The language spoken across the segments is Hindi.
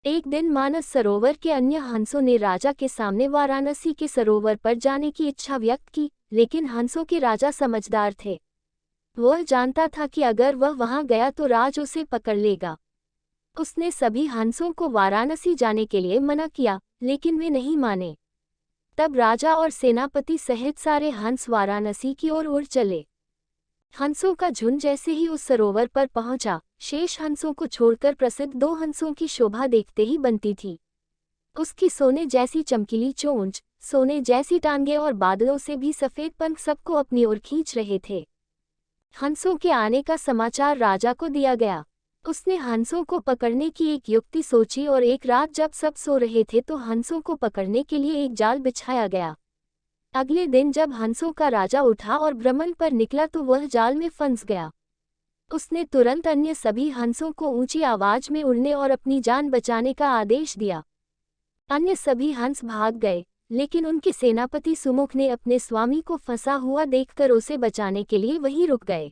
एक दिन मानस सरोवर के अन्य हंसों ने राजा के सामने वाराणसी के सरोवर पर जाने की इच्छा व्यक्त की, लेकिन हंसों के राजा समझदार थे। वह जानता था कि अगर वह वहां गया तो राज उसे पकड़ लेगा। उसने सभी हंसों को वाराणसी जाने के लिए मना किया, लेकिन वे नहीं माने। तब राजा और सेनापति सहित सारे हंस वाराणसी की ओर उड़ चले। हंसों का झुंड जैसे ही उस सरोवर पर पहुंचा, शेष हंसों को छोड़कर प्रसिद्ध दो हंसों की शोभा देखते ही बनती थी। उसकी सोने जैसी चमकीली चोंच, सोने जैसी टांगे और बादलों से भी सफेद पंख सबको अपनी ओर खींच रहे थे। हंसों के आने का समाचार राजा को दिया गया। उसने हंसों को पकड़ने की एक युक्ति सोची और एक रात जब सब सो रहे थे तो हंसों को पकड़ने के लिए एक जाल बिछाया गया। अगले दिन जब हंसों का राजा उठा और भ्रमण पर निकला तो वह जाल में फंस गया। उसने तुरंत अन्य सभी हंसों को ऊंची आवाज में उड़ने और अपनी जान बचाने का आदेश दिया। अन्य सभी हंस भाग गए, लेकिन उनके सेनापति सुमुख ने अपने स्वामी को फंसा हुआ देखकर उसे बचाने के लिए वहीं रुक गए।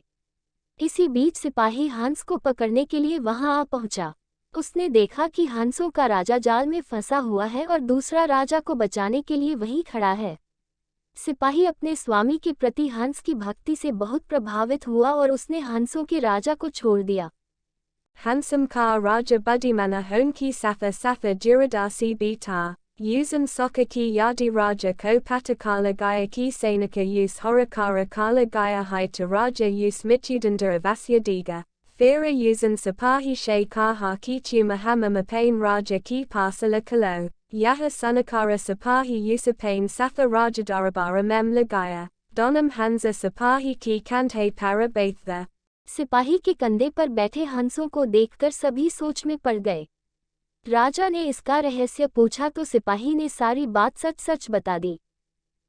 इसी बीच सिपाही हंस को पकड़ने के लिए वहां आ पहुंचा। उसने देखा कि हंसों का राजा जाल में फंसा हुआ है और दूसरा राजा को बचाने के लिए वहीं खड़ा है। सिपाही अपने स्वामी के प्रति हंस की भक्ति से बहुत प्रभावित हुआ और उसने हंसों के राजा को छोड़ दिया। Hansam ka raja budimana honki satha satha duradasi bita, usan soka ki yadi raja ko patakala gaya ki senaka use horakara kala gaya hai to raja use michudanda avasya diga, fira usan sapahi shay kaha ki tumahama mapain raja ki pasala kalo. Yaha Sunakara Sapahi Usapain Satha Rajadarabara Mem Lagaya, Donam Hansa Sapahi Ki Kanthe Para Baitha. सिपाही के कंधे पर बैठे हंसों को देखकर सभी सोच में पड़ गए। राजा ने इसका रहस्य पूछा तो सिपाही ने सारी बात सच सच बता दी।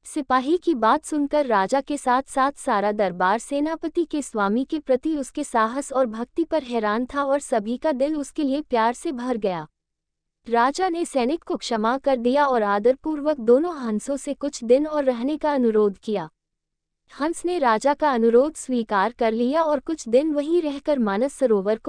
सिपाही की बात सुनकर राजा के साथ साथ सारा दरबार सेनापति के स्वामी के प्रति उसके साहस और भक्ति पर हैरान था और सभी का दिल उसके लिए प्यार से भर गया। राजा ने सैनिक को क्षमा कर दिया और आदरपूर्वक दोनों हंसों से कुछ दिन और रहने का अनुरोध किया। हंस ने राजा का अनुरोध स्वीकार कर लिया और कुछ दिन वहीं रहकर मानस सरोवर को